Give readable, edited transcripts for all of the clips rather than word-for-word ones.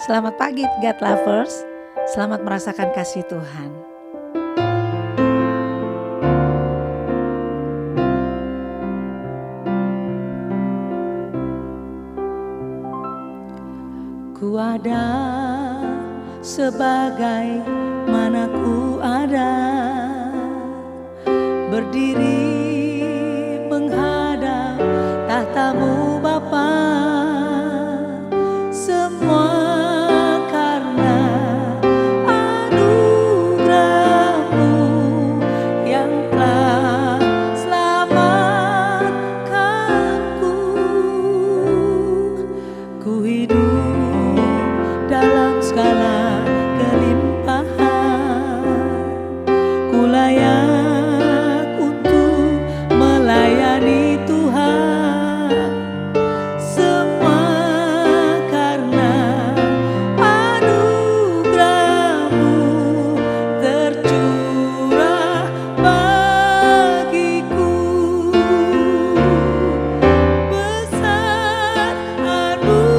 Selamat pagi God Lovers, selamat merasakan kasih Tuhan. Ku ada sebagai mana ku ada, berdiri menghadap tahtamu Bapa. Semua karena anugerah-Mu yang telah selamatkanku. Ku hidup dalam segala kelimpahan, ku layak untuk melayani Tuhan. Semua karena anugerah-Mu tercurah bagiku. Besar anugerah-Mu,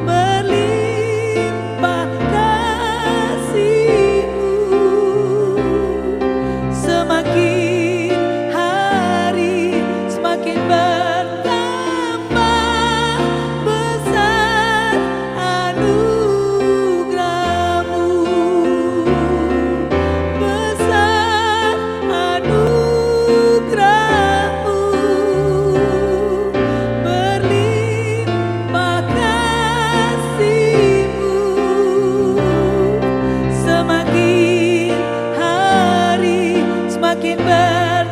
berlimpah kasih-Mu. Semakin hari semakin bertambah besar anugerah-Mu. Besar anugerah-Mu, berlimpah kasih-Mu. Semakin hari semakin bertambah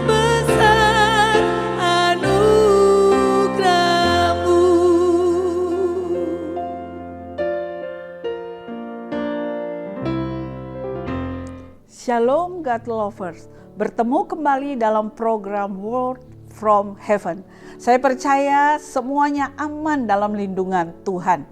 besar anugerah-Mu. Shalom God Lovers, bertemu kembali dalam program Word from Heaven. Saya percaya semuanya aman dalam lindungan Tuhan.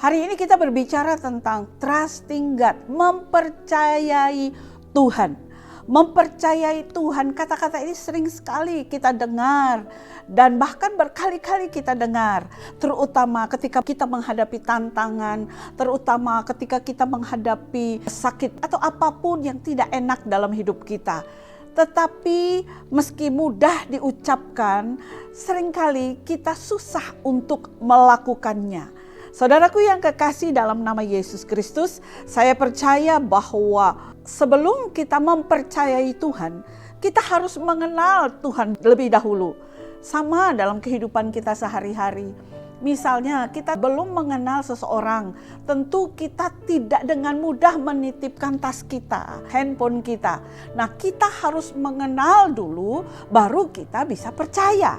Hari ini kita berbicara tentang trusting God, mempercayai Tuhan. Mempercayai Tuhan, kata-kata ini sering sekali kita dengar dan bahkan berkali-kali kita dengar, terutama ketika kita menghadapi tantangan, terutama ketika kita menghadapi sakit atau apapun yang tidak enak dalam hidup kita. Tetapi meski mudah diucapkan, seringkali kita susah untuk melakukannya. Saudaraku yang kekasih dalam nama Yesus Kristus, saya percaya bahwa sebelum kita mempercayai Tuhan, kita harus mengenal Tuhan lebih dahulu. Sama dalam kehidupan kita sehari-hari. Misalnya kita belum mengenal seseorang, tentu kita tidak dengan mudah menitipkan tas kita, handphone kita. Nah, kita harus mengenal dulu, baru kita bisa percaya.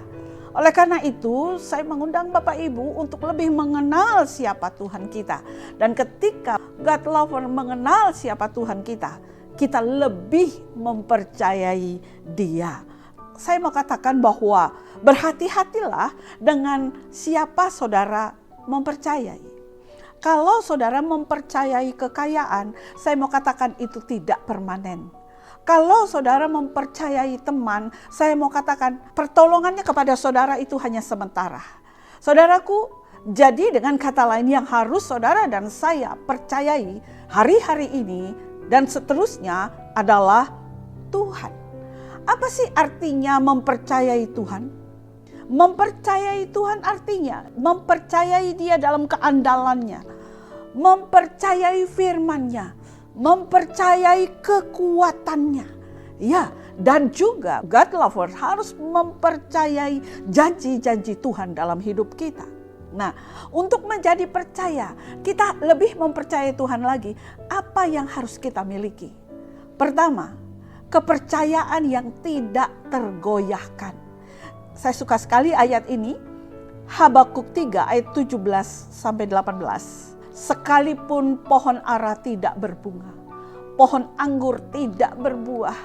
Oleh karena itu, saya mengundang Bapak Ibu untuk lebih mengenal siapa Tuhan kita. Dan ketika God Lover mengenal siapa Tuhan kita, kita lebih mempercayai Dia. Saya mau katakan bahwa berhati-hatilah dengan siapa saudara mempercayai. Kalau saudara mempercayai kekayaan, saya mau katakan itu tidak permanen. Kalau saudara mempercayai teman, saya mau katakan pertolongannya kepada saudara itu hanya sementara. Saudaraku, jadi dengan kata lain yang harus saudara dan saya percayai hari-hari ini dan seterusnya adalah Tuhan. Apa sih artinya mempercayai Tuhan? Mempercayai Tuhan artinya mempercayai Dia dalam keandalannya, mempercayai firman-Nya, mempercayai kekuatannya. Ya, dan juga God Lover harus mempercayai janji-janji Tuhan dalam hidup kita. Nah, untuk menjadi percaya, kita lebih mempercayai Tuhan lagi. Apa yang harus kita miliki? Pertama, kepercayaan yang tidak tergoyahkan. Saya suka sekali ayat ini, Habakuk 3 ayat 17-18. Sekalipun pohon ara tidak berbunga, pohon anggur tidak berbuah,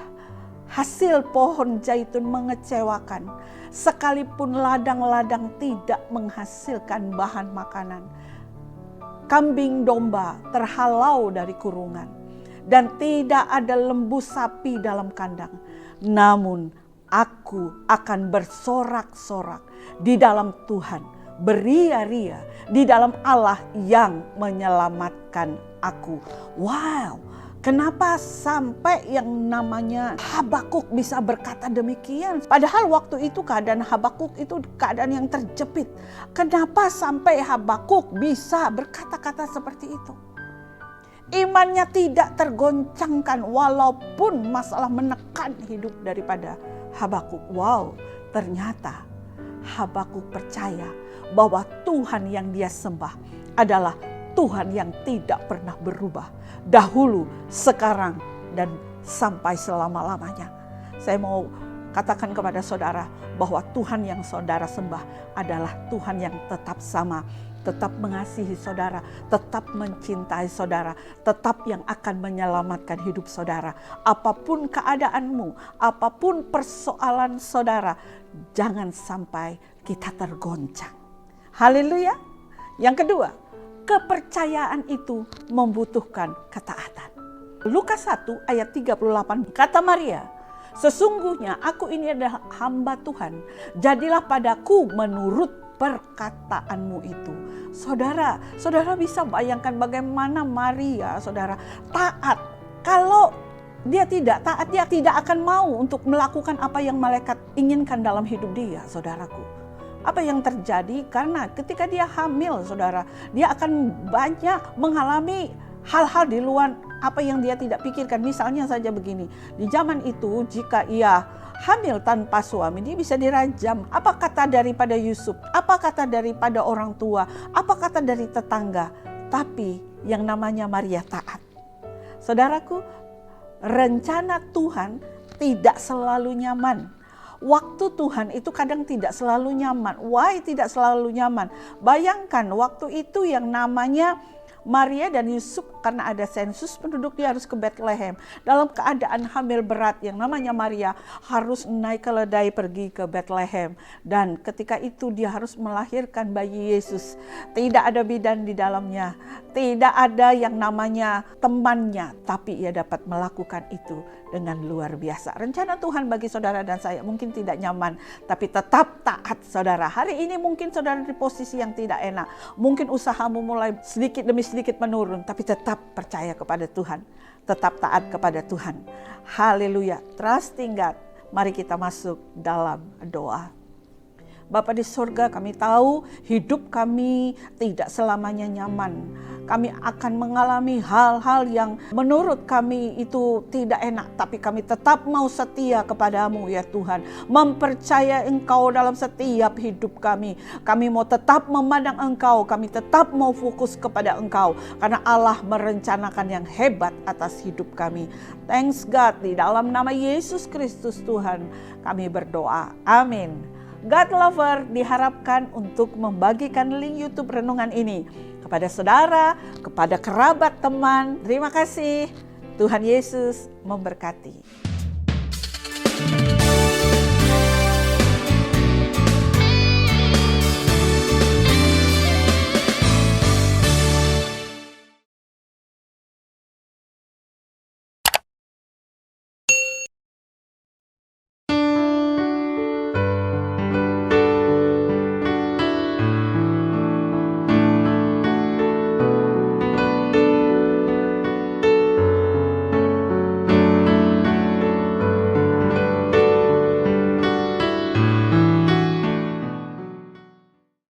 hasil pohon zaitun mengecewakan, sekalipun ladang-ladang tidak menghasilkan bahan makanan, kambing domba terhalau dari kurungan, dan tidak ada lembu sapi dalam kandang. Namun Aku akan bersorak-sorak di dalam Tuhan, beria-ria di dalam Allah yang menyelamatkan aku. Wow, kenapa sampai yang namanya Habakuk bisa berkata demikian? Padahal waktu itu keadaan Habakuk itu keadaan yang terjepit. Kenapa sampai Habakuk bisa berkata-kata seperti itu? Imannya tidak tergoncangkan walaupun masalah menekan hidup daripada Habakuk. Wow, ternyata Habakuk percaya bahwa Tuhan yang dia sembah adalah Tuhan yang tidak pernah berubah. Dahulu, sekarang, dan sampai selama-lamanya. Saya mau katakan kepada saudara bahwa Tuhan yang saudara sembah adalah Tuhan yang tetap sama, tetap mengasihi saudara, tetap mencintai saudara, tetap yang akan menyelamatkan hidup saudara. Apapun keadaanmu, apapun persoalan saudara, jangan sampai kita tergoncang. Haleluya. Yang kedua, kepercayaan itu membutuhkan ketaatan. Lukas 1 ayat 38, kata Maria, "Sesungguhnya aku ini adalah hamba Tuhan, jadilah padaku menurut perkataanmu itu." Saudara bisa bayangkan bagaimana Maria, saudara, taat. Kalau dia tidak taat, dia tidak akan mau untuk melakukan apa yang malaikat inginkan dalam hidup dia, saudaraku. Apa yang terjadi? Karena ketika dia hamil, saudara, dia akan banyak mengalami hal-hal di luar apa yang dia tidak pikirkan. Misalnya saja begini, di zaman itu jika ia hamil tanpa suami, dia bisa dirajam. Apa kata daripada Yusuf? Apa kata daripada orang tua? Apa kata dari tetangga? Tapi yang namanya Maria taat. Saudaraku, rencana Tuhan tidak selalu nyaman. Waktu Tuhan itu kadang tidak selalu nyaman. Why tidak selalu nyaman? Bayangkan waktu itu yang namanya Maria dan Yusuf, karena ada sensus penduduk, dia harus ke Bethlehem. Dalam keadaan hamil berat yang namanya Maria harus naik keledai pergi ke Bethlehem. Dan ketika itu dia harus melahirkan bayi Yesus. Tidak ada bidan di dalamnya. Tidak ada yang namanya temannya. Tapi ia dapat melakukan itu dengan luar biasa. Rencana Tuhan bagi saudara dan saya mungkin tidak nyaman, tapi tetap taat saudara. Hari ini mungkin saudara di posisi yang tidak enak. Mungkin usahamu mulai sedikit demi sedikit menurun, tapi tetap percaya kepada Tuhan. Tetap taat kepada Tuhan. Haleluya. Trusting God. Mari kita masuk dalam doa. Bapa di surga, kami tahu hidup kami tidak selamanya nyaman. Kami akan mengalami hal-hal yang menurut kami itu tidak enak. Tapi kami tetap mau setia kepadamu ya Tuhan. Mempercaya Engkau dalam setiap hidup kami. Kami mau tetap memandang Engkau. Kami tetap mau fokus kepada Engkau. Karena Allah merencanakan yang hebat atas hidup kami. Thanks God, di dalam nama Yesus Kristus Tuhan kami berdoa. Amin. God Lover diharapkan untuk membagikan link YouTube renungan ini kepada saudara, kepada kerabat, teman. Terima kasih. Tuhan Yesus memberkati.